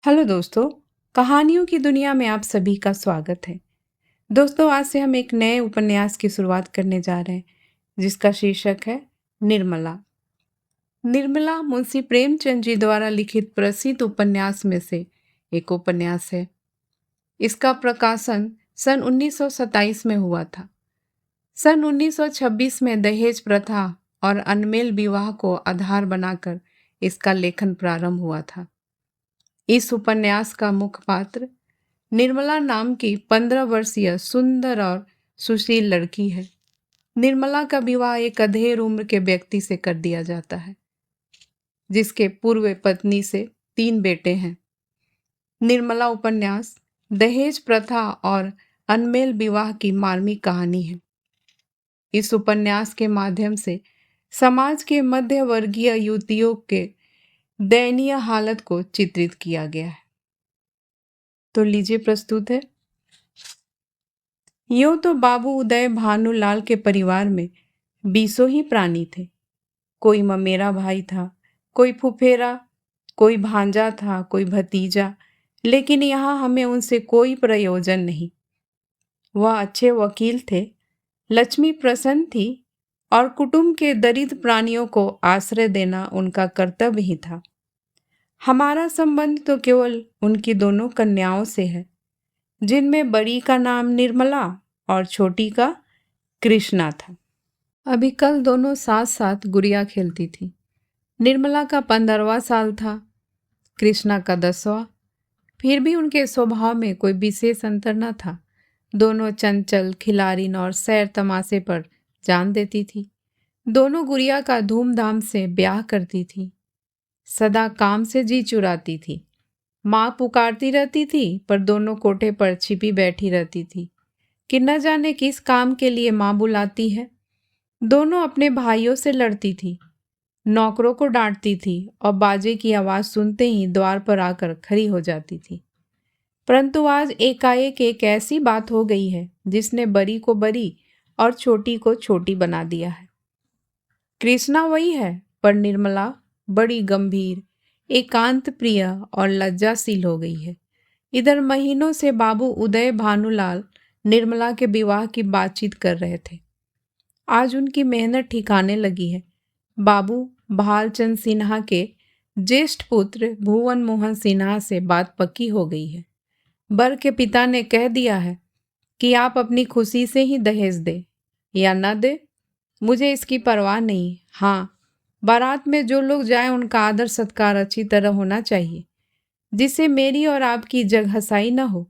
Hello दोस्तों, कहानियों की दुनिया में आप सभी का स्वागत है। दोस्तों, आज से हम एक नए उपन्यास की शुरुआत करने जा रहे हैं, जिसका शीर्षक है निर्मला। निर्मला मुंशी प्रेमचंद जी द्वारा लिखित प्रसिद्ध उपन्यास में से एक उपन्यास है। इसका प्रकाशन सन 1927 में हुआ था। सन 1926 में दहेज प्रथा और अनमेल विवाह को आधार बनाकर इसका लेखन प्रारंभ हुआ था। इस उपन्यास का मुख्य पात्र निर्मला नाम की 15 वर्षीय सुंदर और सुशील लड़की है। निर्मला का विवाह एक अधेड़ उम्र के व्यक्ति से कर दिया जाता है, जिसके पूर्व पत्नी से 3 बेटे हैं। निर्मला उपन्यास दहेज प्रथा और अनमेल विवाह की मार्मिक कहानी है। इस उपन्यास के माध्यम से समाज के मध्य वर्गीय युवतियों के दयनीय हालत को चित्रित किया गया है। तो लीजिए प्रस्तुत है। यूं तो बाबू उदय भानुलाल के परिवार में 20 ही प्राणी थे। कोई ममेरा भाई था, कोई फुफेरा, कोई भांजा था, कोई भतीजा, लेकिन यहाँ हमें उनसे कोई प्रयोजन नहीं। वह अच्छे वकील थे, लक्ष्मी प्रसन्न थी और कुटुंब के दरिद्र प्राणियों को आश्रय देना उनका कर्तव्य ही था। हमारा संबंध तो केवल उनकी दोनों कन्याओं से है, जिनमें बड़ी का नाम निर्मला और छोटी का कृष्णा था। अभी कल दोनों साथ साथ गुड़िया खेलती थी। निर्मला का 15वां साल था, कृष्णा का 10वां। फिर भी उनके स्वभाव में कोई विशेष अंतर न था। दोनों चंचल, खिलाड़िन और सैर तमाशे पर जान देती थी। दोनों गुड़िया का धूमधाम से ब्याह करती थी। सदा काम से जी चुराती थी। माँ पुकारती रहती थी, पर दोनों कोठे पर छिपी बैठी रहती थी कि न जाने किस काम के लिए माँ बुलाती है। दोनों अपने भाइयों से लड़ती थी, नौकरों को डांटती थी और बाजे की आवाज़ सुनते ही द्वार पर आकर खड़ी हो जाती थी। परंतु आज एकाएक एक ऐसी बात हो गई है जिसने बड़ी को बड़ी और छोटी को छोटी बना दिया है। कृष्णा वही है, पर निर्मला बड़ी गंभीर, एकांत प्रिय और लज्जाशील हो गई है। इधर महीनों से बाबू उदय भानुलाल निर्मला के विवाह की बातचीत कर रहे थे। आज उनकी मेहनत ठिकाने लगी है। बाबू भालचंद सिन्हा के ज्येष्ठ पुत्र भुवन मोहन सिन्हा से बात पक्की हो गई है। बर के पिता ने कह दिया है कि आप अपनी खुशी से ही दहेज दे या न दे, मुझे इसकी परवाह नहीं। हाँ, बारात में जो लोग जाएं उनका आदर सत्कार अच्छी तरह होना चाहिए, जिससे मेरी और आपकी जगहसाई न हो।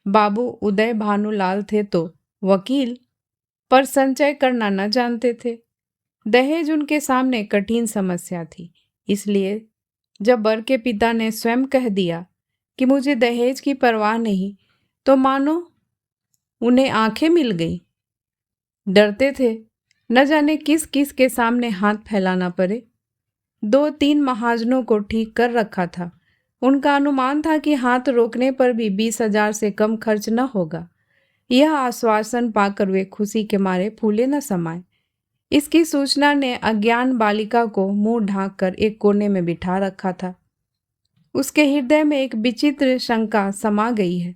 बाबू उदय भानुलाल थे तो वकील, पर संचय करना न जानते थे। दहेज उनके सामने कठिन समस्या थी। इसलिए जब बर के पिता ने स्वयं कह दिया कि मुझे दहेज की परवाह नहीं, तो मानो उन्हें आंखें मिल गई। डरते थे न जाने किस किस के सामने हाथ फैलाना पड़े। 2-3 महाजनों को ठीक कर रखा था। उनका अनुमान था कि हाथ रोकने पर भी 20,000 से कम खर्च न होगा। यह आश्वासन पाकर वे खुशी के मारे फूले न समाये। इसकी सूचना ने अज्ञान बालिका को मुंह ढांककर एक कोने में बिठा रखा था। उसके हृदय में एक विचित्र शंका समा गई है।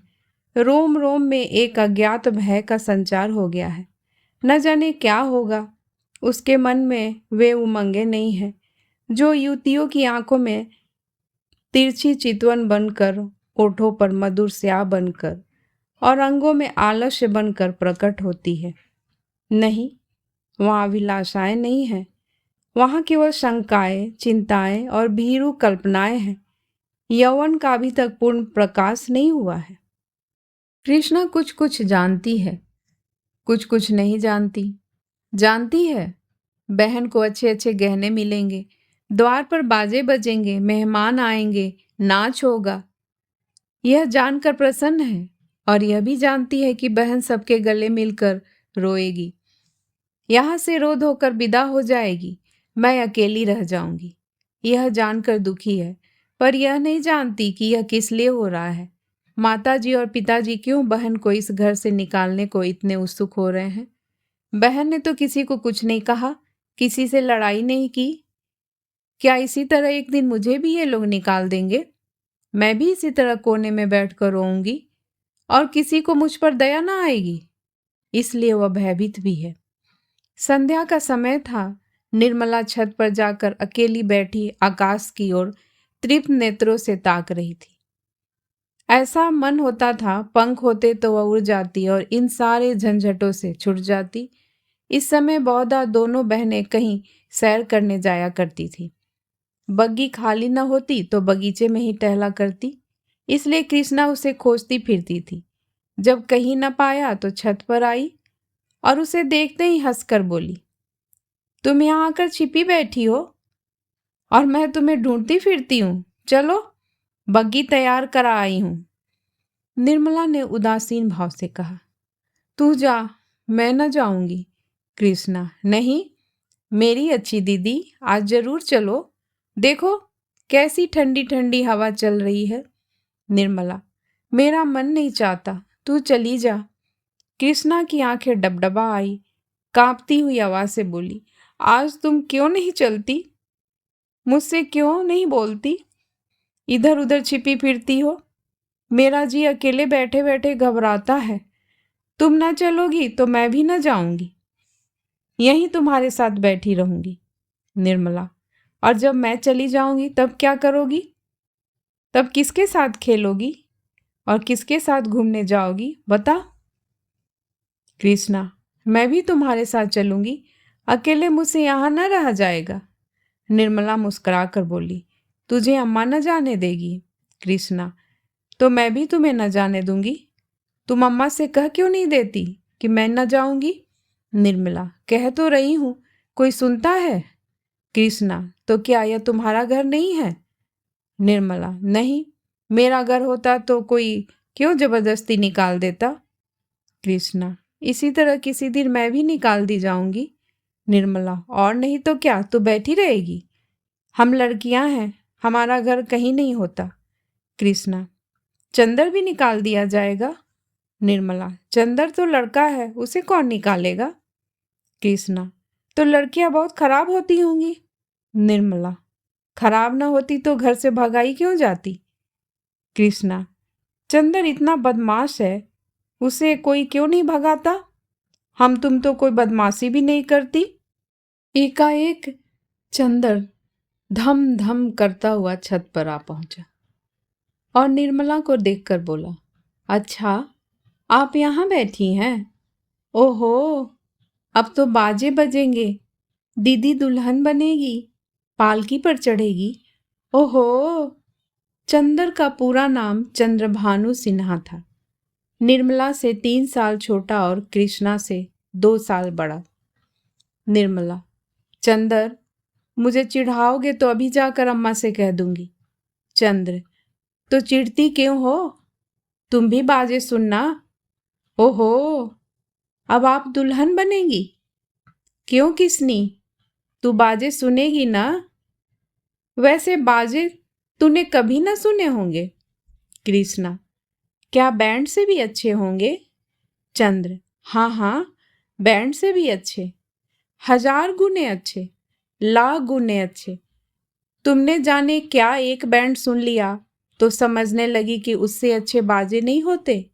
रोम रोम में एक अज्ञात भय का संचार हो गया है। न जाने क्या होगा। उसके मन में वे उमंगें नहीं हैं जो युवतियों की आंखों में तिरछी चितवन बनकर, ओठों पर मधुर स्याह बनकर और अंगों में आलस्य बनकर प्रकट होती है। नहीं, वहाँ अभिलाषाएं नहीं हैं। वहाँ केवल शंकाएं, चिंताएं और भीरू कल्पनाएं हैं। यौवन का अभी तक पूर्ण प्रकाश नहीं हुआ है। कृष्णा कुछ कुछ जानती है, कुछ कुछ नहीं जानती। जानती है बहन को अच्छे अच्छे गहने मिलेंगे, द्वार पर बाजे बजेंगे, मेहमान आएंगे, नाच होगा। यह जानकर प्रसन्न है और यह भी जानती है कि बहन सबके गले मिलकर रोएगी, यहाँ से रो धोकर विदा हो जाएगी, मैं अकेली रह जाऊंगी। यह जानकर दुखी है, पर यह नहीं जानती कि यह किस लिए हो रहा है। माताजी और पिताजी क्यों बहन को इस घर से निकालने को इतने उत्सुक हो रहे हैं। बहन ने तो किसी को कुछ नहीं कहा, किसी से लड़ाई नहीं की। क्या इसी तरह एक दिन मुझे भी ये लोग निकाल देंगे? मैं भी इसी तरह कोने में बैठकर रोऊंगी और किसी को मुझ पर दया ना आएगी। इसलिए वह भयभीत भी है। संध्या का समय था। निर्मला छत पर जाकर अकेली बैठी आकाश की ओर तृप्त नेत्रों से ताक रही थी। ऐसा मन होता था पंख होते तो वह उड़ जाती और इन सारे झंझटों से छुट जाती। इस समय बहुधा दोनों बहनें कहीं सैर करने जाया करती थी। बग्गी खाली न होती तो बगीचे में ही टहला करती, इसलिए कृष्णा उसे खोजती फिरती थी। जब कहीं न पाया तो छत पर आई और उसे देखते ही हंसकर बोली, तुम यहाँ आकर छिपी बैठी हो और मैं तुम्हें ढूंढती फिरती हूँ। चलो, बग्गी तैयार करा आई हूँ। निर्मला ने उदासीन भाव से कहा, तू जा, मैं न जाऊंगी। कृष्णा, नहीं मेरी अच्छी दीदी, आज जरूर चलो। देखो कैसी ठंडी ठंडी हवा चल रही है। निर्मला, मेरा मन नहीं चाहता, तू चली जा। कृष्णा की आंखें डबडबा आई, कांपती हुई आवाज से बोली, आज तुम क्यों नहीं चलती? मुझसे क्यों नहीं बोलती? इधर उधर छिपी फिरती हो। मेरा जी अकेले बैठे बैठे घबराता है। तुम ना चलोगी तो मैं भी ना जाऊंगी, यहीं तुम्हारे साथ बैठी रहूंगी। निर्मला, और जब मैं चली जाऊंगी तब क्या करोगी? तब किसके साथ खेलोगी और किसके साथ घूमने जाओगी, बता। कृष्णा, मैं भी तुम्हारे साथ चलूंगी, अकेले मुझसे यहाँ न रहा जाएगा। निर्मला मुस्कुरा कर बोली, तुझे अम्मा न जाने देगी। कृष्णा, तो मैं भी तुम्हें न जाने दूंगी। तुम अम्मा से कह क्यों नहीं देती कि मैं न जाऊंगी? निर्मला, कह तो रही हूं, कोई सुनता है? कृष्णा, तो क्या यह तुम्हारा घर नहीं है? निर्मला, नहीं, मेरा घर होता तो कोई क्यों जबरदस्ती निकाल देता। कृष्णा, इसी तरह किसी दिन मैं भी निकाल दी जाऊंगी। निर्मला, और नहीं तो क्या, तू बैठी रहेगी? हम लड़कियां हैं, हमारा घर कहीं नहीं होता। कृष्णा, चंदर भी निकाल दिया जाएगा। निर्मला, चंदर तो लड़का है, उसे कौन निकालेगा? कृष्णा, तो लड़कियां बहुत खराब होती होंगी। निर्मला, खराब ना होती तो घर से भगाई क्यों जाती? कृष्णा, चंदर इतना बदमाश है, उसे कोई क्यों नहीं भगाता? हम तुम तो कोई बदमाशी भी नहीं करती। एकाएक चंदर धम धम करता हुआ छत पर आ पहुंचा और निर्मला को देखकर बोला, अच्छा, आप यहाँ बैठी हैं? ओहो, अब तो बाजे बजेंगे, दीदी दुल्हन बनेगी, पालकी पर चढ़ेगी। ओहो। चंदर का पूरा नाम चंद्रभानु सिन्हा था। निर्मला से 3 साल छोटा और कृष्णा से 2 साल बड़ा। निर्मला, चंदर, मुझे चिढ़ाओगे तो अभी जाकर अम्मा से कह दूंगी। चंद्र, तो चिढ़ती क्यों हो? तुम भी बाजे सुनना। ओहो, अब आप दुल्हन बनेगी? क्यों किसनी, तू बाजे सुनेगी ना? वैसे बाजे तूने कभी ना सुने होंगे। कृष्णा, क्या बैंड से भी अच्छे होंगे? चंद्र, हाँ हाँ, बैंड से भी अच्छे, 1000 गुने अच्छे, लाख गुने अच्छे। तुमने जाने क्या एक बैंड सुन लिया तो समझने लगी कि उससे अच्छे बाजे नहीं होते।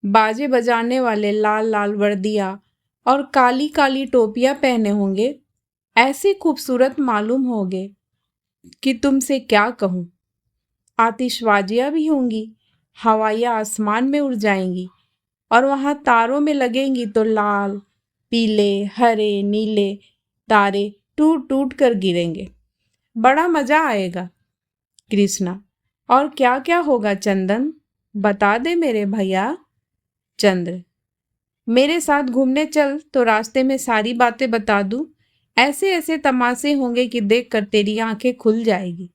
बाजे बजाने वाले लाल लाल वर्दियाँ और काली काली टोपियाँ पहने होंगे, ऐसे खूबसूरत मालूम होंगे कि तुमसे क्या कहूँ। आतिशबाजियाँ भी होंगी, हवाइयाँ आसमान में उड़ जाएंगी और वहाँ तारों में लगेंगी तो लाल, पीले, हरे, नीले तारे टूट टूट कर गिरेंगे। बड़ा मजा आएगा। कृष्णा, और क्या क्या होगा चंदन, बता दे मेरे भैया। चंद्र, मेरे साथ घूमने चल तो रास्ते में सारी बातें बता दूं। ऐसे ऐसे तमाशे होंगे कि देखकर तेरी आंखें खुल जाएगी।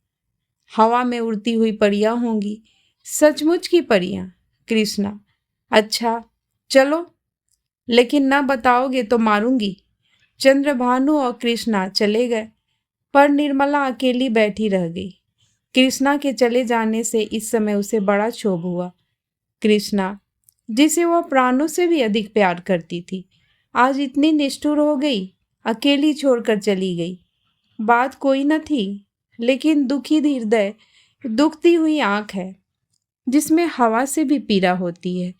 हवा में उड़ती हुई परियां होंगी, सचमुच की परियां। कृष्णा, अच्छा चलो, लेकिन ना बताओगे तो मारूंगी। चंद्रभानु और कृष्णा चले गए, पर निर्मला अकेली बैठी रह गई। कृष्णा के चले जाने से इस समय उसे बड़ा क्षोभ हुआ। कृष्णा, जिसे वह प्राणों से भी अधिक प्यार करती थी, आज इतनी निष्ठुर हो गई, अकेली छोड़कर चली गई। बात कोई न थी, लेकिन दुखी हृदय दुखती हुई आंख है जिसमें हवा से भी पीड़ा होती है।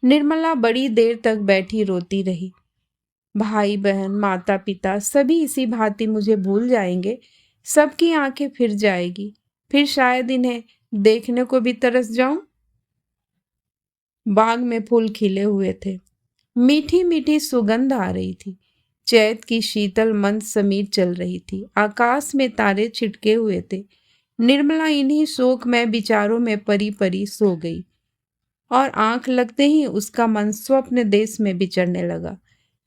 निर्मला बड़ी देर तक बैठी रोती रही। भाई बहन, माता पिता सभी इसी भांति मुझे भूल जाएंगे। सबकी आंखें फिर जाएगी, फिर शायद इन्हें देखने को भी तरस जाऊं। बाग में फूल खिले हुए थे, मीठी मीठी सुगंध आ रही थी। चैत की शीतल मंद समीर चल रही थी। आकाश में तारे छिटके हुए थे। निर्मला इन्हीं शोकमय विचारों में परी परी सो गई और आंख लगते ही उसका मन स्वप्न देश में विचरने लगा।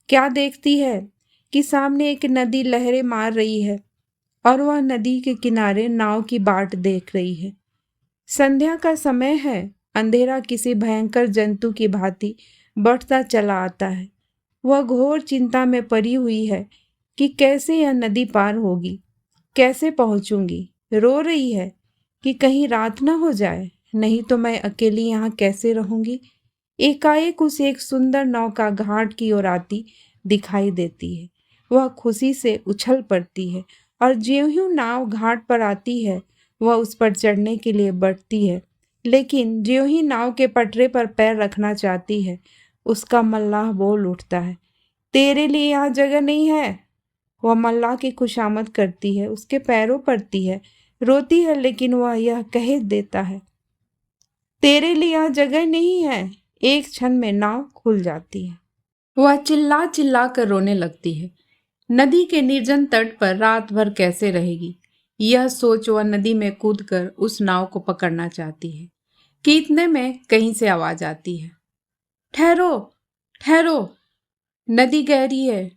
क्या देखती है कि सामने एक नदी लहरें मार रही है और वह नदी के किनारे नाव की बाट देख रही है। संध्या का समय है। अंधेरा किसी भयंकर जंतु की भांति बढ़ता चला आता है। वह घोर चिंता में पड़ी हुई है कि कैसे यह नदी पार होगी, कैसे पहुंचूंगी। रो रही है कि कहीं रात न हो जाए, नहीं तो मैं अकेली यहाँ कैसे रहूंगी। एकाएक उसे एक सुंदर नौका घाट की ओर आती दिखाई देती है। वह खुशी से उछल पड़ती है और ज्यों ही नाव घाट पर आती है वह उस पर चढ़ने के लिए बढ़ती है, लेकिन ज्यों ही नाव के पटरे पर पैर रखना चाहती है उसका मल्लाह बोल उठता है, तेरे लिए यहाँ जगह नहीं है। वह मल्लाह की खुशामद करती है, उसके पैरों पड़ती है, रोती है, लेकिन वह यह कह देता है, तेरे लिए यहाँ जगह नहीं है। एक क्षण में नाव खुल जाती है। वह चिल्ला चिल्ला कर रोने लगती है। नदी के निर्जन तट पर रात भर कैसे रहेगी, यह सोच वह नदी में कूदकर उस नाव को पकड़ना चाहती है कि इतने में कहीं से आवाज आती है, ठहरो ठहरो, नदी गहरी है,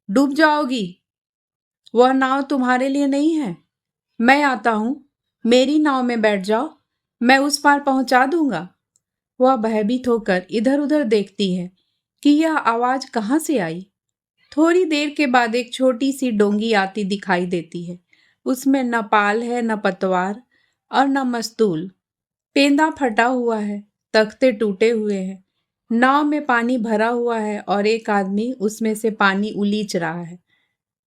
डूब जाओगी। वह नाव तुम्हारे लिए नहीं है, मैं आता हूं, मेरी नाव में बैठ जाओ, मैं उस पार पहुंचा दूंगा। वह भयभीत होकर इधर उधर देखती है कि यह आवाज कहाँ से आई। थोड़ी देर के बाद एक छोटी सी डोंगी आती दिखाई देती है। उसमें न पाल है, न पतवार और न मस्तूल। पेंदा फटा हुआ है, तख्ते टूटे हुए हैं। नाव में पानी भरा हुआ है और एक आदमी उसमें से पानी उलीच रहा है।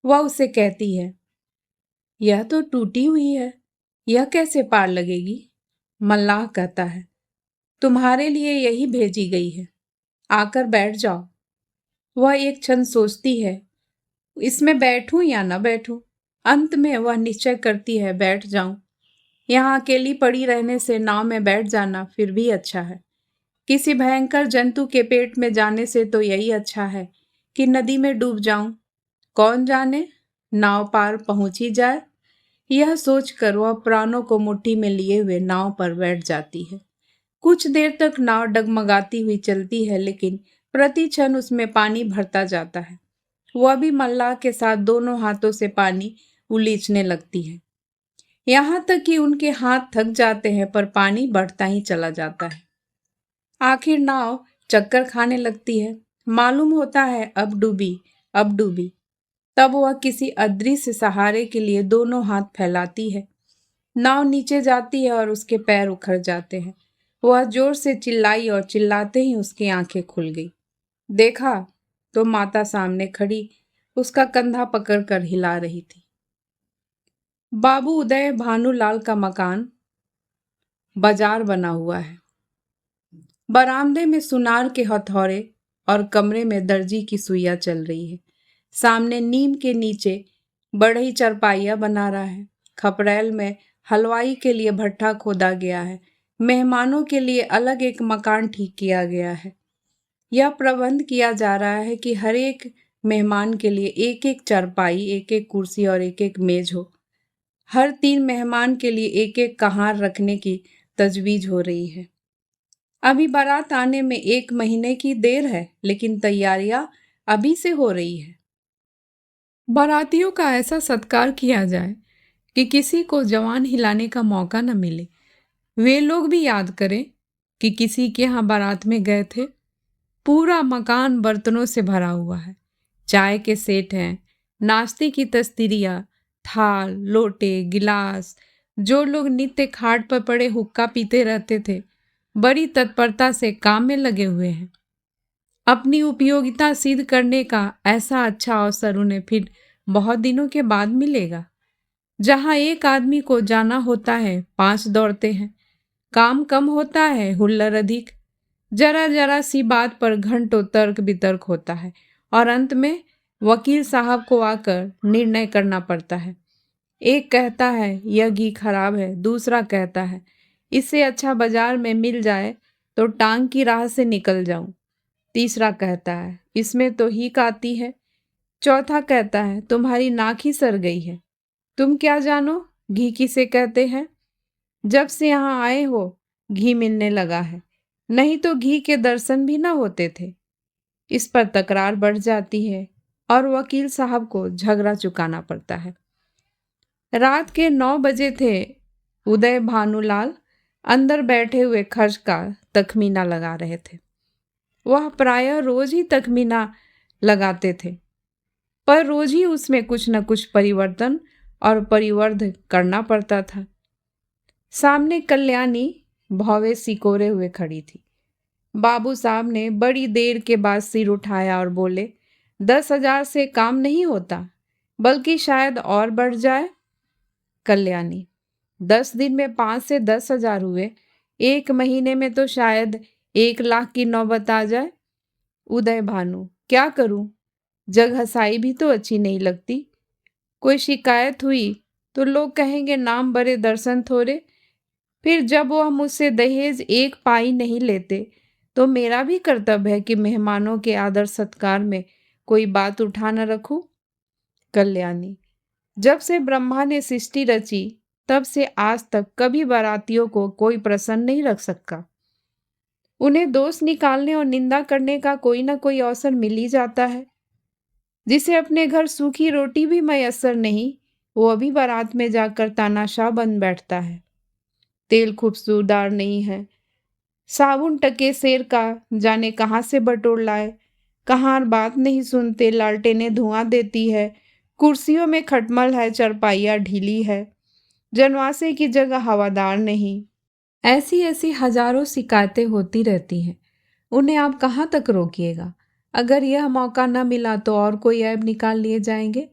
वह उसे कहती है, यह तो टूटी हुई है, यह कैसे पार लगेगी। मल्लाह कहता है, तुम्हारे लिए यही भेजी गई है, आकर बैठ जाओ। वह एक क्षण सोचती है, इसमें बैठूं या न बैठूं। अंत में वह निश्चय करती है, बैठ जाऊं। यहाँ अकेली पड़ी रहने से नाव में बैठ जाना फिर भी अच्छा है। किसी भयंकर जंतु के पेट में जाने से तो यही अच्छा है कि नदी में डूब जाऊं। कौन जाने, नाव पार पहुंच ही जाए। यह सोचकर वह प्राणों को मुट्ठी में लिए हुए नाव पर बैठ जाती है। कुछ देर तक नाव डगमगाती हुई चलती है, लेकिन प्रति क्षण उसमें पानी भरता जाता है। वह भी मल्लाह के साथ दोनों हाथों से पानी उलीचने लगती है, यहाँ तक कि उनके हाथ थक जाते हैं, पर पानी बढ़ता ही चला जाता है। आखिर नाव चक्कर खाने लगती है। मालूम होता है अब डूबी, अब डूबी। तब वह किसी अदृश्य सहारे के लिए दोनों हाथ फैलाती है। नाव नीचे जाती है और उसके पैर उखड़ जाते हैं। वह जोर से चिल्लाई और चिल्लाते ही उसकी आंखें खुल गई। देखा तो माता सामने खड़ी उसका कंधा पकड़कर हिला रही थी। बाबू उदय भानुलाल का मकान बाजार बना हुआ है। बरामदे में सुनार के हथौड़े और कमरे में दर्जी की सुइयां चल रही है। सामने नीम के नीचे बढ़ई चरपाइयां बना रहा है। खपरेल में हलवाई के लिए भट्ठा खोदा गया है। मेहमानों के लिए अलग एक मकान ठीक किया गया है। यह प्रबंध किया जा रहा है कि हर एक मेहमान के लिए एक एक चारपाई, एक एक कुर्सी और एक एक मेज हो। हर 3 मेहमान के लिए एक एक कहार रखने की तजवीज हो रही है। अभी बारात आने में 1 महीने की देर है, लेकिन तैयारियां अभी से हो रही है। बारातियों का ऐसा सत्कार किया जाए कि किसी को जवान हिलाने का मौका न मिले। वे लोग भी याद करें कि किसी के यहाँ बारात में गए थे। पूरा मकान बर्तनों से भरा हुआ है। चाय के सेट हैं, नाश्ते की तस्तीरियाँ, थाल, लोटे, गिलास। जो लोग नित्य खाट पर पड़े हुक्का पीते रहते थे, बड़ी तत्परता से काम में लगे हुए हैं। अपनी उपयोगिता सिद्ध करने का ऐसा अच्छा अवसर उन्हें फिर बहुत दिनों के बाद मिलेगा। जहाँ एक आदमी को जाना होता है 5 दौड़ते हैं। काम कम होता है, हुल्लड़ अधिक। जरा जरा सी बात पर घंटों तर्क वितर्क होता है और अंत में वकील साहब को आकर निर्णय करना पड़ता है। एक कहता है यह घी खराब है, दूसरा कहता है इससे अच्छा बाजार में मिल जाए तो टांग की राह से निकल जाऊं। तीसरा कहता है इसमें तो हीक आती है। चौथा कहता है तुम्हारी नाक ही सर गई है, तुम क्या जानो घी किसे कहते हैं। जब से यहाँ आए हो घी मिलने लगा है, नहीं तो घी के दर्शन भी ना होते थे। इस पर तकरार बढ़ जाती है और वकील साहब को झगड़ा चुकाना पड़ता है। रात के 9 बजे थे। उदय भानुलाल अंदर बैठे हुए खर्च का तखमीना लगा रहे थे। वह प्रायः रोज ही तखमीना लगाते थे, पर रोज ही उसमें कुछ न कुछ परिवर्तन और परिवर्ध करना पड़ता था। सामने कल्याणी भौवे सिकोरे हुए खड़ी थी। बाबू साहब ने बड़ी देर के बाद सिर उठाया और बोले, 10,000 से काम नहीं होता, बल्कि शायद और बढ़ जाए। कल्याणी, 10 दिन में 5 से 10,000 हुए, 1 महीने में तो शायद 1 लाख की नौबत आ जाए। उदय भानु, क्या करूं, जगहसाई भी तो अच्छी नहीं लगती। कोई शिकायत हुई तो लोग कहेंगे नाम बड़े दर्शन थोड़े। फिर जब वह मुझसे दहेज 1 पाई नहीं लेते तो मेरा भी कर्तव्य है कि मेहमानों के आदर सत्कार में कोई बात उठा न रखूं। कल्याणी, जब से ब्रह्मा ने सृष्टि रची तब से आज तक कभी बारातियों को कोई प्रसन्न नहीं रख सका। उन्हें दोष निकालने और निंदा करने का कोई ना कोई अवसर मिल ही जाता है। जिसे अपने घर सूखी रोटी भी मयसर नहीं, वो अभी बारात में जाकर तानाशाह बन बैठता है। तेल खूबसूरदार नहीं है, साबुन टके शेर का जाने कहाँ से बटोर लाए, कहाँ बात नहीं सुनते, लालटेनें धुआं देती है, कुर्सियों में खटमल है, चरपाइयाँ ढीली है, जनवासे की जगह हवादार नहीं। ऐसी ऐसी हजारों शिकायतें होती रहती हैं। उन्हें आप कहाँ तक रोकिएगा। अगर यह मौका न मिला तो और कोई ऐब निकाल लिए जाएंगे।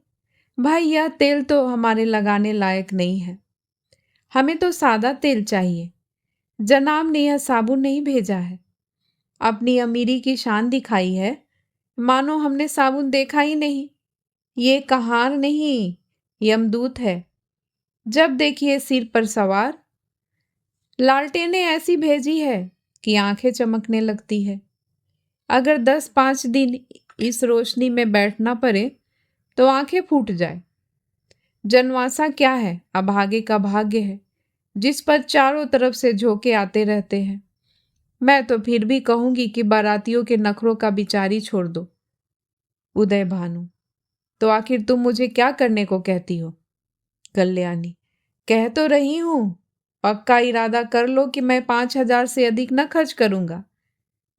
भाई यह तेल तो हमारे लगाने लायक नहीं है, हमें तो सादा तेल चाहिए। जनाब ने यह साबुन नहीं भेजा है, अपनी अमीरी की शान दिखाई है, मानो हमने साबुन देखा ही नहीं। ये कहार नहीं, यमदूत है, जब देखिए सिर पर सवार। लालटेनें ऐसी भेजी है कि आंखें चमकने लगती है। अगर 10-5 दिन इस रोशनी में बैठना पड़े तो आंखें फूट जाए। जनवासा क्या है, अभागे का भाग्य है, जिस पर चारों तरफ से झोंके आते रहते हैं। मैं तो फिर भी कहूंगी कि बारातियों के नखरों का बिचारी छोड़ दो। उदय भानु, तो आखिर तुम मुझे क्या करने को कहती हो। कल्याणी, कह तो रही हूं, पक्का इरादा कर लो कि मैं 5,000 से अधिक न खर्च करूंगा।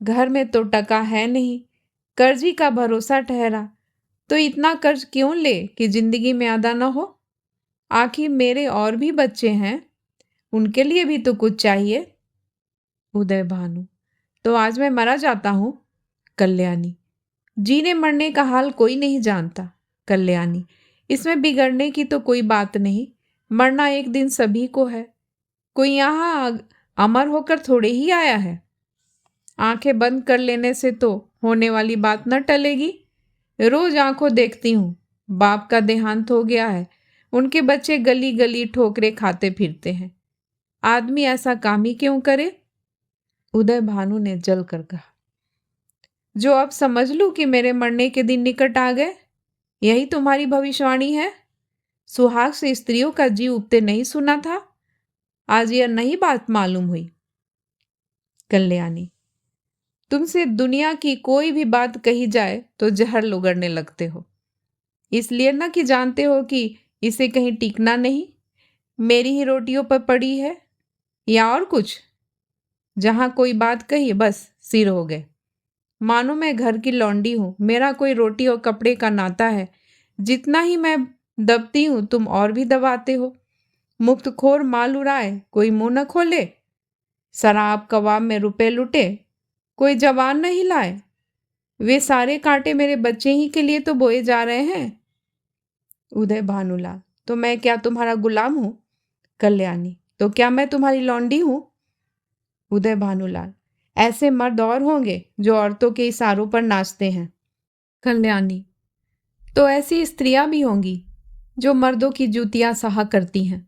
घर में तो टका है नहीं, कर्जी का भरोसा ठहरा, तो इतना कर्ज क्यों ले कि जिंदगी में अदा न हो। आखिर मेरे और भी बच्चे हैं, उनके लिए भी तो कुछ चाहिए। उदय भानु, तो आज मैं मरा जाता हूँ। कल्याणी, जीने मरने का हाल कोई नहीं जानता। कल्याणी, इसमें बिगड़ने की तो कोई बात नहीं, मरना एक दिन सभी को है। कोई यहाँ अमर होकर थोड़े ही आया है। आंखें बंद कर लेने से तो होने वाली बात न टलेगी। रोज आंखों देखती हूँ, बाप का देहांत हो गया है, उनके बच्चे गली गली ठोकरे खाते फिरते हैं। आदमी ऐसा काम ही क्यों करे। उदय भानु ने जल कर कहा, जो अब समझ लूं कि मेरे मरने के दिन निकट आ गए, यही तुम्हारी भविष्यवाणी है। सुहाग से स्त्रियों का जी उबते नहीं सुना था, आज यह नई बात मालूम हुई। कल्याणी, तुमसे दुनिया की कोई भी बात कही जाए तो जहर लुगड़ने लगते हो, इसलिए न कि जानते हो कि इसे कहीं टिकना नहीं, मेरी ही रोटियों पर पड़ी है, या और कुछ। जहां कोई बात कही बस सिर हो गए, मानो मैं घर की लौंडी हूं, मेरा कोई रोटी और कपड़े का नाता है। जितना ही मैं दबती हूं तुम और भी दबाते हो। मुफ्तखोर माल उड़ाए कोई मुंह न खोले, शराब कबाब में रुपए लुटे कोई जवान न हिलाए। वे सारे कांटे मेरे बच्चे ही के लिए तो बोए जा रहे हैं। उदय भानुलाल, तो मैं क्या तुम्हारा गुलाम हूँ? कल्याणी, तो क्या मैं तुम्हारी लौंडी हूँ? उदय भानुलाल, ऐसे मर्द और होंगे जो औरतों के इशारों पर नाचते हैं। कल्याणी, तो ऐसी स्त्रियां भी होंगी जो मर्दों की जूतियां सहा करती हैं।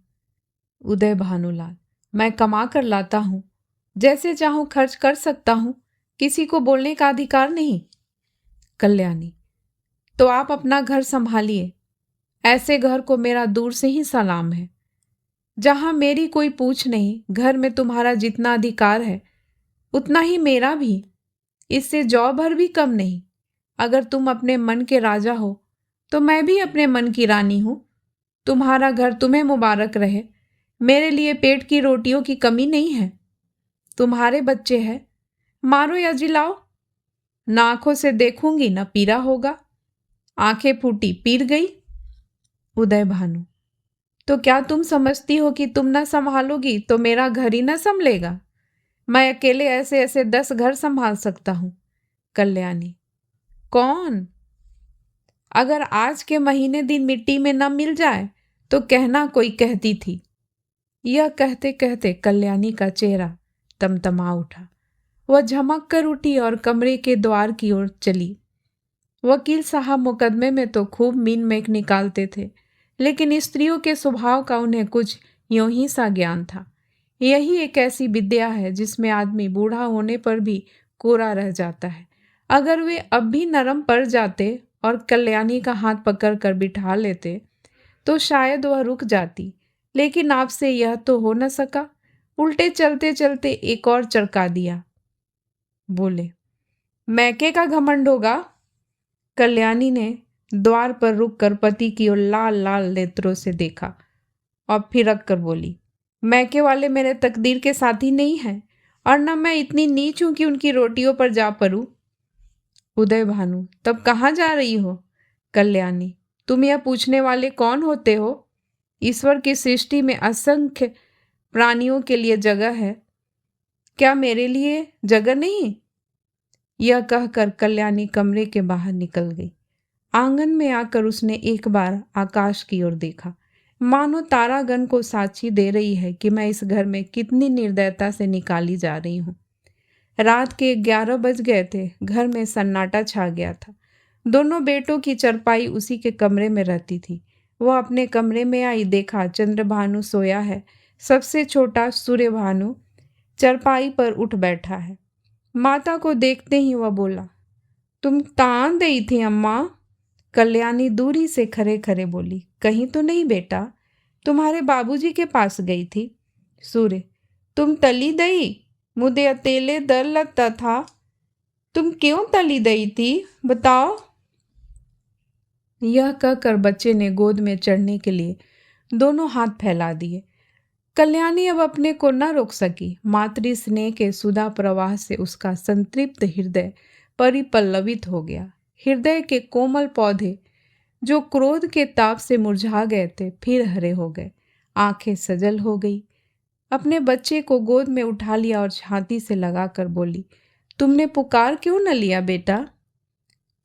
उदय भानुलाल, मैं कमा कर लाता हूँ, जैसे चाहूं खर्च कर सकता हूँ, किसी को बोलने का अधिकार नहीं। कल्याणी, तो आप अपना घर संभालिए, ऐसे घर को मेरा दूर से ही सलाम है। जहां मेरी कोई पूछ नहीं, घर में तुम्हारा जितना अधिकार है उतना ही मेरा भी, इससे जौ भर भी कम नहीं। अगर तुम अपने मन के राजा हो तो मैं भी अपने मन की रानी हूं। तुम्हारा घर तुम्हें मुबारक रहे। मेरे लिए पेट की रोटियों की कमी नहीं है। तुम्हारे बच्चे हैं, मारो या जिलाओ, ना आंखों से देखूंगी ना पीरा होगा। आंखें फूटी पीर गई। उदय भानु, तो क्या तुम समझती हो कि तुम न संभालोगी तो मेरा घर ही न संभलेगा? मैं अकेले ऐसे ऐसे 10 घर संभाल सकता हूं। कल्याणी, कौन? अगर आज के महीने दिन मिट्टी में न मिल जाए तो कहना कोई कहती थी। यह कहते कहते कल्याणी का चेहरा तमतमा उठा। वह झमक कर उठी और कमरे के द्वार की ओर चली। वकील साहब मुकदमे में तो खूब मीन मेक निकालते थे, लेकिन स्त्रियों के स्वभाव का उन्हें कुछ यूं ही सा ज्ञान था। यही एक ऐसी विद्या है जिसमें आदमी बूढ़ा होने पर भी कोरा रह जाता है। अगर वे अब भी नरम पड़ जाते और कल्याणी का हाथ पकड़कर बिठा लेते तो शायद वह रुक जाती, लेकिन आपसे यह तो हो न सका। उल्टे चलते चलते एक और चरका दिया। बोले, मैके का घमंड होगा? कल्याणी ने द्वार पर रुककर पति की ओर लाल लाल नेत्रों से देखा और फिर रख कर बोली, मैके वाले मेरे तकदीर के साथी नहीं हैं और न मैं इतनी नीच हूं कि उनकी रोटियों पर जा पड़ूं। उदय भानु, तब कहाँ जा रही हो? कल्याणी, तुम यह पूछने वाले कौन होते हो? ईश्वर की सृष्टि में असंख्य प्राणियों के लिए जगह है, क्या मेरे लिए जगह नहीं? यह कहकर कल्याणी कमरे के बाहर निकल गई। आंगन में आकर उसने एक बार आकाश की ओर देखा, मानो तारागण को साक्षी दे रही है कि मैं इस घर में कितनी निर्दयता से निकाली जा रही हूँ। रात के 11 बज गए थे। घर में सन्नाटा छा गया था। दोनों बेटों की चरपाई उसी के कमरे में रहती थी। वह अपने कमरे में आई, देखा चंद्रभानु सोया है। सबसे छोटा सूर्यभानु चरपाई पर उठ बैठा है। माता को देखते ही वह बोला, तुम तान गई थी अम्मा? कल्याणी दूरी से खरे खरे बोली, कहीं तो नहीं बेटा, तुम्हारे बाबूजी के पास गई थी। सूर्य, तुम तली दई? मुझे अकेले डर लगता था। तुम क्यों तली दई थी, बताओ? यह कहकर बच्चे ने गोद में चढ़ने के लिए दोनों हाथ फैला दिए। कल्याणी अब अपने को न रोक सकी। मातृ स्नेह के सुधा प्रवाह से उसका संतृप्त हृदय परिपल्लवित हो गया। हृदय के कोमल पौधे जो क्रोध के ताप से मुरझा गए थे फिर हरे हो गए। आंखें सजल हो गई। अपने बच्चे को गोद में उठा लिया और छाती से लगाकर बोली, तुमने पुकार क्यों न लिया बेटा?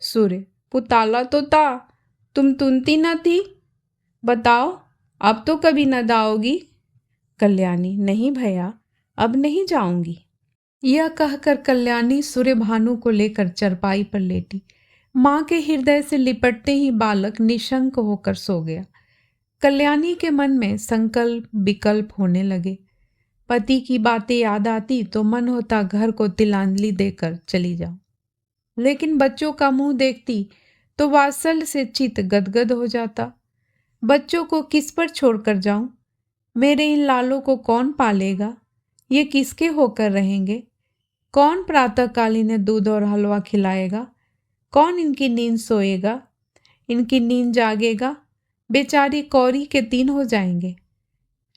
सूर्य, पुताला तो था, तुम तुनती न थी। बताओ, अब तो कभी न दाओगी? कल्याणी, नहीं भैया, अब नहीं जाऊंगी। यह कहकर कल्याणी सूर्यभानु को लेकर चरपाई पर लेटी। माँ के हृदय से लिपटते ही बालक निशंक होकर सो गया। कल्याणी के मन में संकल्प विकल्प होने लगे। पति की बातें याद आती तो मन होता घर को तिलांजलि देकर चली जाऊं, लेकिन बच्चों का मुंह देखती तो वात्सल्य से चित्त गदगद हो जाता। बच्चों को किस पर छोड़कर जाऊं? मेरे इन लालों को कौन पालेगा? ये किसके होकर रहेंगे? कौन प्रातःकाल इन्हें दूध और हलवा खिलाएगा? कौन इनकी नींद सोएगा? इनकी नींद जागेगा? बेचारी कौरी के 3 हो जाएंगे।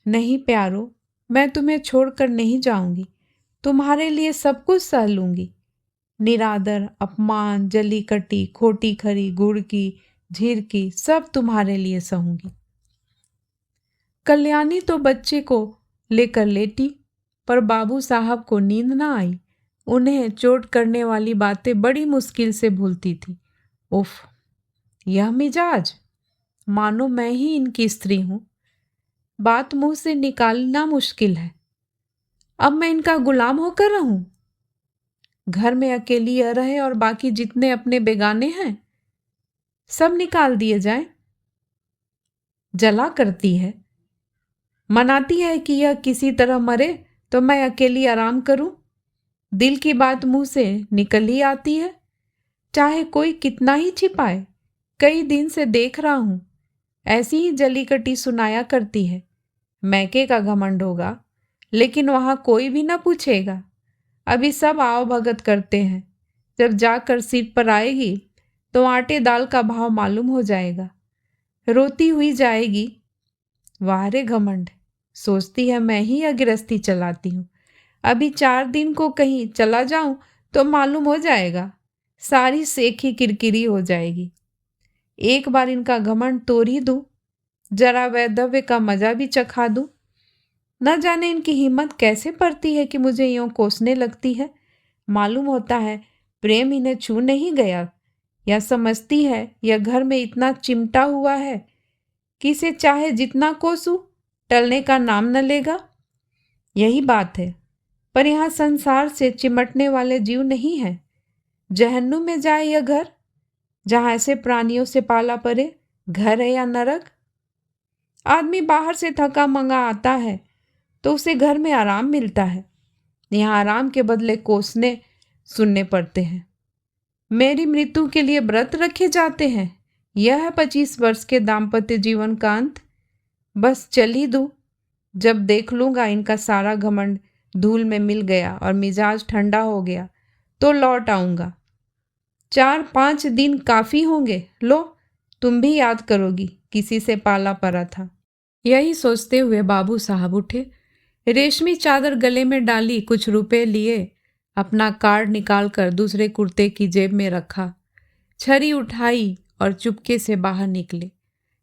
नहीं प्यारो, मैं तुम्हें छोड़कर नहीं जाऊंगी। तुम्हारे लिए सब कुछ सह लूंगी। निरादर, अपमान, जली कटी, खोटी खरी, गुड़ की, झीर की, सब तुम्हारे लिए सहूंगी। कल्याणी तो बच्चे को लेकर लेटी, पर बाबू साहब को नींद न आई। उन्हें चोट करने वाली बातें बड़ी मुश्किल से भूलती थी। उफ, यह मिजाज! मानो मैं ही इनकी स्त्री हूं। बात मुंह से निकालना मुश्किल है। अब मैं इनका गुलाम होकर रहूं? घर में अकेली यह रहे और बाकी जितने अपने बेगाने हैं सब निकाल दिए जाएं। जला करती है, मनाती है कि यह किसी तरह मरे तो मैं अकेली आराम करूं। दिल की बात मुंह से निकल ही आती है, चाहे कोई कितना ही छिपाए। कई दिन से देख रहा हूं, ऐसी ही जली कटी सुनाया करती है। मैके का घमंड होगा, लेकिन वहां कोई भी ना पूछेगा। अभी सब आओ भगत करते हैं, जब जाकर सिर पर आएगी तो आटे दाल का भाव मालूम हो जाएगा। रोती हुई जाएगी। वाह रे घमंड, सोचती है मैं ही गृहस्थी चलाती हूँ। अभी 4 दिन को कहीं चला जाऊं तो मालूम हो जाएगा, सारी सेखी किरकिरी हो जाएगी। एक बार इनका घमंड तोड़ ही दूं, जरा वैधव्य का मजा भी चखा दूं। न जाने इनकी हिम्मत कैसे पड़ती है कि मुझे यूं कोसने लगती है। मालूम होता है प्रेम इन्हें छू नहीं गया, या समझती है यह घर में इतना चिमटा हुआ है कि इसे चाहे जितना कोसू टलने का नाम न लेगा। यही बात है, पर यहाँ संसार से चिमटने वाले जीव नहीं है। जहन्नुम में जाए यह घर, जहाँ ऐसे प्राणियों से पाला पड़े। घर है या नरक? आदमी बाहर से थका मंगा आता है तो उसे घर में आराम मिलता है। यहाँ आराम के बदले कोसने सुनने पड़ते हैं। मेरी मृत्यु के लिए व्रत रखे जाते हैं। यह है 25 वर्ष के दाम्पत्य जीवन का अंत। बस चल ही दूं। जब देख लूंगा इनका सारा घमंड धूल में मिल गया और मिजाज ठंडा हो गया तो लौट आऊंगा। 4-5 दिन काफी होंगे। लो, तुम भी याद करोगी किसी से पाला पड़ा था। यही सोचते हुए बाबू साहब उठे, रेशमी चादर गले में डाली, कुछ रुपए लिए, अपना कार्ड निकालकर दूसरे कुर्ते की जेब में रखा, छड़ी उठाई और चुपके से बाहर निकले।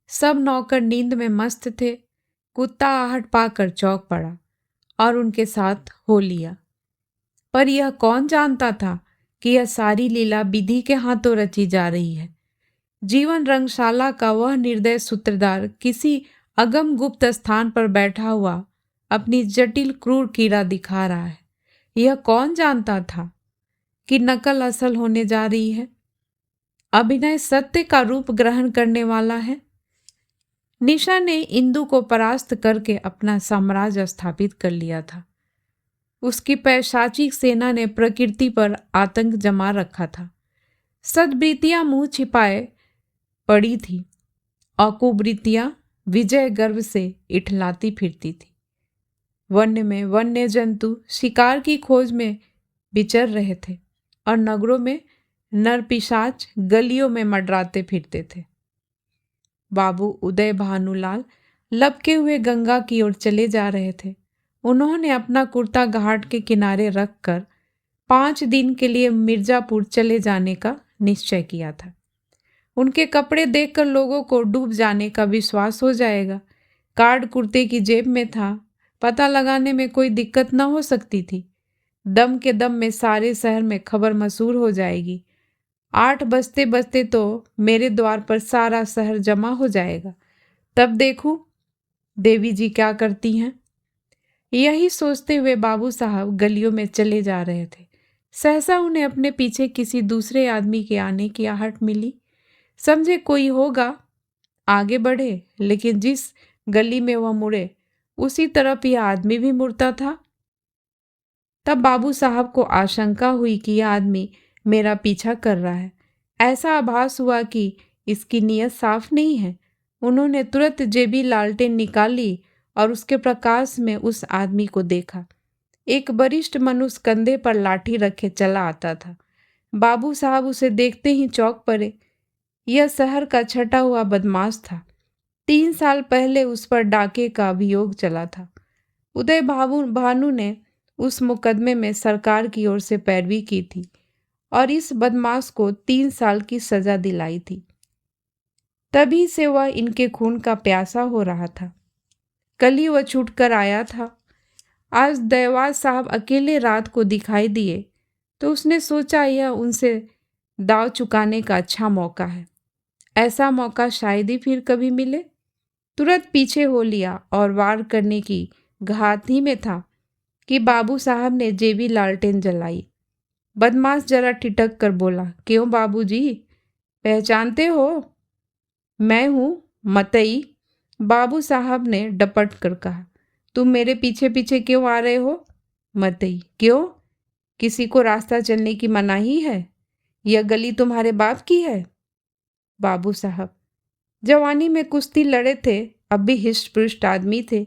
सब नौकर नींद में मस्त थे। कुत्ता आहट पाकर चौंक पड़ा और उनके साथ हो लिया। पर यह कौन जानता था कि यह सारी लीला विधि के हाथों रची जा रही है। जीवन रंगशाला का वह निर्दय सूत्रधार किसी अगम गुप्त स्थान पर बैठा हुआ अपनी जटिल क्रूर कीड़ा दिखा रहा है। यह कौन जानता था कि नकल असल होने जा रही है, अभिनय सत्य का रूप ग्रहण करने वाला है। निशा ने इंदु को परास्त करके अपना साम्राज्य स्थापित कर लिया था। उसकी पैशाचिक सेना ने प्रकृति पर आतंक जमा रखा था। सद्वृत्तियां मुंह छिपाए पड़ी थी और कुवृत्तियां विजय गर्व से इठलाती फिरती थी। वन्य में वन्य जंतु शिकार की खोज में विचर रहे थे और नगरों में नर पिशाच गलियों में मंडराते फिरते थे। बाबू उदय भानुलाल लपके हुए गंगा की ओर चले जा रहे थे। उन्होंने अपना कुर्ता घाट के किनारे रखकर 5 दिन के लिए मिर्जापुर चले जाने का निश्चय किया था। उनके कपड़े देखकर लोगों को डूब जाने का विश्वास हो जाएगा। कार्ड कुर्ते की जेब में था, पता लगाने में कोई दिक्कत न हो सकती थी। दम के दम में सारे शहर में खबर मशहूर हो जाएगी। 8 बजते बजते तो मेरे द्वार पर सारा शहर जमा हो जाएगा। तब देखूं देवी जी क्या करती हैं। यही सोचते हुए बाबू साहब गलियों में चले जा रहे थे। सहसा उन्हें अपने पीछे किसी दूसरे आदमी के आने की आहट मिली। समझे कोई होगा, आगे बढ़े, लेकिन जिस गली में वह मुड़े उसी तरफ यह आदमी भी मुड़ता था। तब बाबू साहब को आशंका हुई कि यह आदमी मेरा पीछा कर रहा है। ऐसा आभास हुआ कि इसकी नीयत साफ नहीं है। उन्होंने तुरंत जेबी लालटेन निकाली और उसके प्रकाश में उस आदमी को देखा। एक वरिष्ठ मनुष्य कंधे पर लाठी रखे चला आता था। बाबू साहब उसे देखते ही चौंक पड़े। यह शहर का छटा हुआ बदमाश था। 3 साल पहले उस पर डाके का अभियोग चला था। उदय भानु ने उस मुकदमे में सरकार की ओर से पैरवी की थी और इस बदमाश को 3 साल की सजा दिलाई थी। तभी से वह इनके खून का प्यासा हो रहा था। कल ही वह छूटकर आया था। आज दयावाज साहब अकेले रात को दिखाई दिए तो उसने सोचा यह उनसे दाव चुकाने का अच्छा मौका है। ऐसा मौका शायद ही फिर कभी मिले। तुरंत पीछे हो लिया और वार करने की घात ही में था कि बाबू साहब ने जेबी लालटेन जलाई। बदमाश जरा ठिठक कर बोला, क्यों बाबूजी, पहचानते हो? मैं हूँ मतई। बाबू साहब ने डपट कर कहा। तुम मेरे पीछे पीछे क्यों आ रहे हो? मतई, क्यों? किसी को रास्ता चलने की मनाही है? यह गली तुम्हारे बाप की है? बाबू साहब, जवानी में कुश्ती लड़े थे, अब भी हिष्ट पृष्ट आदमी थे,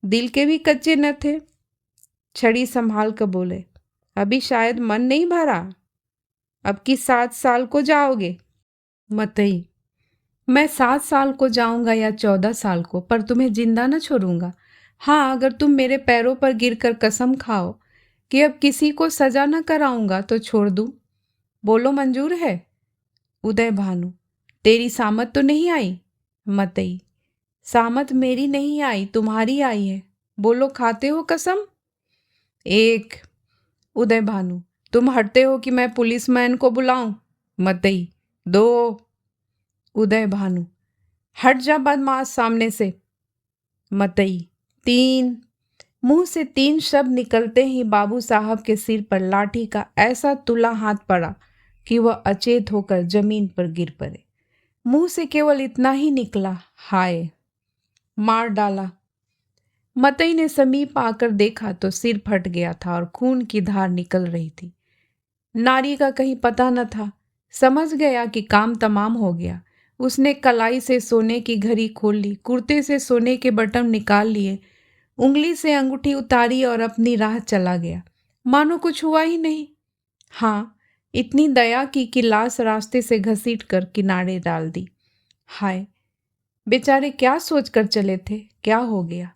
दिल के भी कच्चे न थे। छड़ी संभाल कर बोले, अभी शायद मन नहीं भरा, अब की 7 साल को जाओगे? मतई, मैं 7 साल को जाऊंगा या 14 साल को, पर तुम्हें जिंदा न छोड़ूंगा। हाँ, अगर तुम मेरे पैरों पर गिरकर कसम खाओ कि अब किसी को सजा न कराऊंगा तो छोड़ दूं। बोलो, मंजूर है? उदय भानु, तेरी सामत तो नहीं आई? मतई, सामत मेरी नहीं आई, तुम्हारी आई है। बोलो, खाते हो कसम? एक। उदय भानु, तुम हटते हो कि मैं पुलिसमैन को बुलाऊं? मतई, दो। उदय भानु, हट जा बदमाश सामने से। मतई, तीन। मुंह से 3 शब्द निकलते ही बाबू साहब के सिर पर लाठी का ऐसा तुला हाथ पड़ा कि वह अचेत होकर जमीन पर गिर पड़े। मुंह से केवल इतना ही निकला, हाय। मार डाला। मतई ने समीप आकर देखा तो सिर फट गया था और खून की धार निकल रही थी। नारी का कहीं पता न था। समझ गया कि काम तमाम हो गया। उसने कलाई से सोने की घड़ी खोल ली, कुर्ते से सोने के बटन निकाल लिए, उंगली से अंगूठी उतारी और अपनी राह चला गया, मानो कुछ हुआ ही नहीं। हाँ, इतनी दया की कि लाश रास्ते से घसीट कर किनारे डाल दी। हाय, बेचारे क्या सोच कर चले थे, क्या हो गया?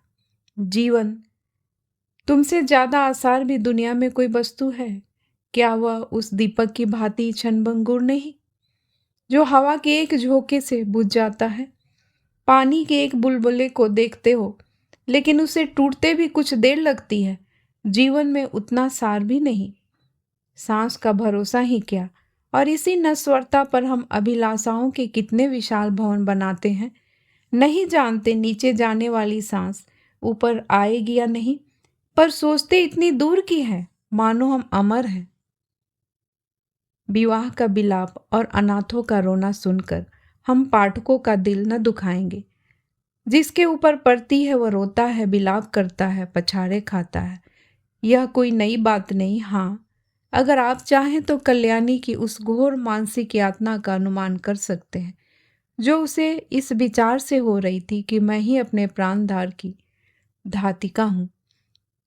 जीवन। तुमसे ज्यादा आसार भी दुनिया में कोई वस्तु है क्या? वह उस दीपक की भांति क्षणभंगुर नहीं, जो हवा के एक झोंके से बुझ जाता है। पानी के एक बुलबुले को देखते हो, लेकिन उसे टूटते भी कुछ देर लगती है। जीवन में उतना सार भी नहीं। सांस का भरोसा ही क्या, और इसी नश्वरता पर हम अभिलाषाओं के कितने विशाल भवन बनाते हैं। नहीं जानते नीचे जाने वाली सांस ऊपर आएगी या नहीं, पर सोचते इतनी दूर की है, मानो हम अमर हैं। विवाह का विलाप और अनाथों का रोना सुनकर हम पाठकों का दिल न दुखाएंगे। जिसके ऊपर पड़ती है वह रोता है, विलाप करता है, पछाड़े खाता है। यह कोई नई बात नहीं। हाँ, अगर आप चाहें तो कल्याणी की उस घोर मानसिक यातना का अनुमान कर सकते हैं जो उसे इस विचार से हो रही थी कि मैं ही अपने प्राणधार की धातिका हूँ।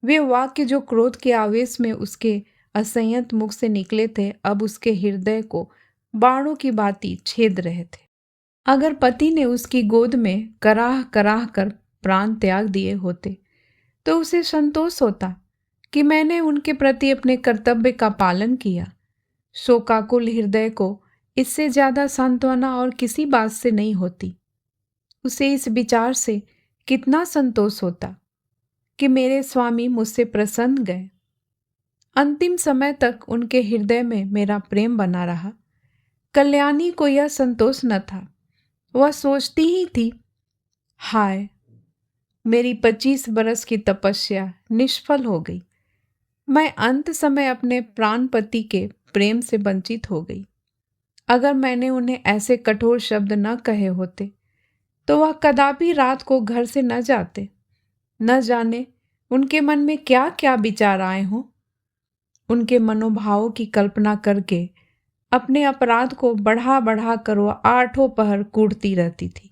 वे वाक्य जो क्रोध के आवेश में उसके असंयत मुख से निकले थे, अब उसके हृदय को बाणों की भांति छेद रहे थे। अगर पति ने उसकी गोद में कराह कराह कर प्राण त्याग दिए होते तो उसे संतोष होता कि मैंने उनके प्रति अपने कर्तव्य का पालन किया। शोकाकुल हृदय को इससे ज्यादा सांत्वना और किसी बात से नहीं होती। उसे इस विचार से कितना संतोष होता कि मेरे स्वामी मुझसे प्रसन्न गए। अंतिम समय तक उनके हृदय में मेरा प्रेम बना रहा। कल्याणी को यह संतोष न था। वह सोचती ही थी, हाय, मेरी 25 बरस की तपस्या निष्फल हो गई। मैं अंत समय अपने प्राणपति के प्रेम से वंचित हो गई। अगर मैंने उन्हें ऐसे कठोर शब्द न कहे होते तो वह कदापि रात को घर से न जाते। न जाने उनके मन में क्या क्या विचार आए हों। उनके मनोभावों की कल्पना करके अपने अपराध को बढ़ा बढ़ा कर वह 8 पहर कूटती रहती थी।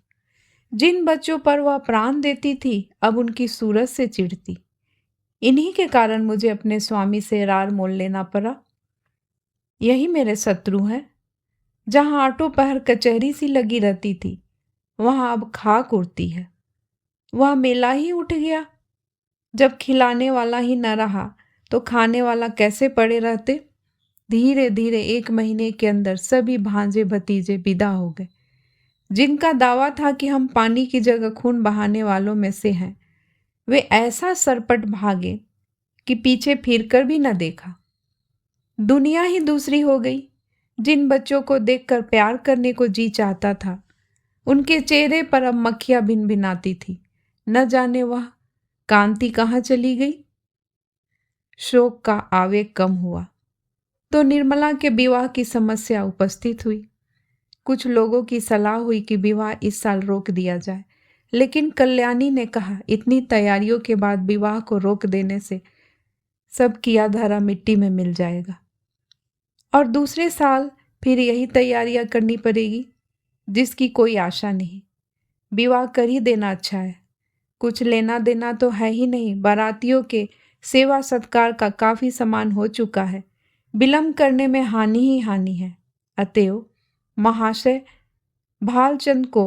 जिन बच्चों पर वह प्राण देती थी अब उनकी सूरत से चिढ़ती। इन्हीं के कारण मुझे अपने स्वामी से रार मोल लेना पड़ा। यही मेरे शत्रु हैं। जहां 8 पहर कचहरी सी लगी रहती थी वहां अब खाक उड़ती है। वह मेला ही उठ गया। जब खिलाने वाला ही न रहा तो खाने वाला कैसे पड़े रहते। धीरे धीरे 1 महीने के अंदर सभी भांजे भतीजे विदा हो गए। जिनका दावा था कि हम पानी की जगह खून बहाने वालों में से हैं, वे ऐसा सरपट भागे कि पीछे फिरकर भी न देखा। दुनिया ही दूसरी हो गई। जिन बच्चों को देखकर प्यार करने को जी चाहता था उनके चेहरे पर अब मक्खियां भिनभिनाती थी। न जाने वह कांति कहाँ चली गई। शोक का आवेग कम हुआ तो निर्मला के विवाह की समस्या उपस्थित हुई। कुछ लोगों की सलाह हुई कि विवाह इस साल रोक दिया जाए, लेकिन कल्याणी ने कहा इतनी तैयारियों के बाद विवाह को रोक देने से सब किया धरा मिट्टी में मिल जाएगा और दूसरे साल फिर यही तैयारियां करनी पड़ेगी जिसकी कोई आशा नहीं। विवाह कर ही देना अच्छा है, कुछ लेना देना तो है ही नहीं। बारातियों के सेवा सत्कार का काफी सामान हो चुका है, विलंब करने में हानि ही हानि है। अतएव महाशय भालचंद को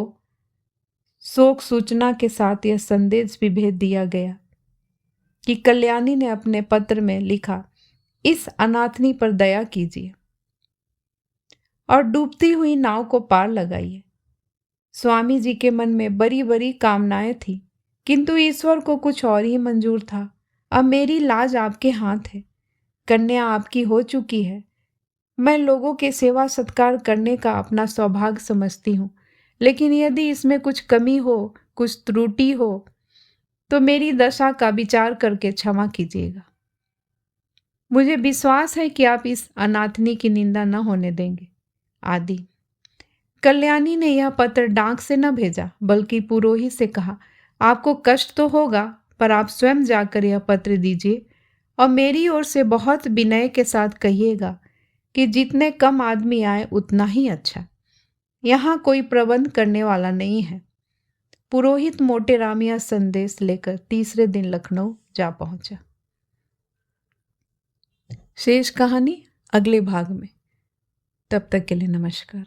शोक सूचना के साथ यह संदेश भी भेज दिया गया कि कल्याणी ने अपने पत्र में लिखा, इस अनाथनी पर दया कीजिए और डूबती हुई नाव को पार लगाइए। स्वामी जी के मन में बड़ी बड़ी कामनाएं थी, किंतु ईश्वर को कुछ और ही मंजूर था। अब मेरी लाज आपके हाथ है, कन्या आपकी हो चुकी है। मैं लोगों के सेवा सत्कार करने का अपना सौभाग्य समझती हूँ, लेकिन यदि इसमें कुछ कमी हो, कुछ त्रुटि हो, तो मेरी दशा का विचार करके क्षमा कीजिएगा। मुझे विश्वास है कि आप इस अनाथनी की निंदा न होने देंगे। आदि। कल्याणी ने यह पत्र डाक से न भेजा, बल्कि पुरोहित से कहा, आपको कष्ट तो होगा, पर आप स्वयं जाकर यह पत्र दीजिए और मेरी ओर से बहुत विनय के साथ कहिएगा कि जितने कम आदमी आए उतना ही अच्छा। यहाँ कोई प्रबंध करने वाला नहीं है। पुरोहित मोटेराम यह संदेश लेकर तीसरे दिन लखनऊ जा पहुंचा। शेष कहानी अगले भाग में। तब तक के लिए नमस्कार।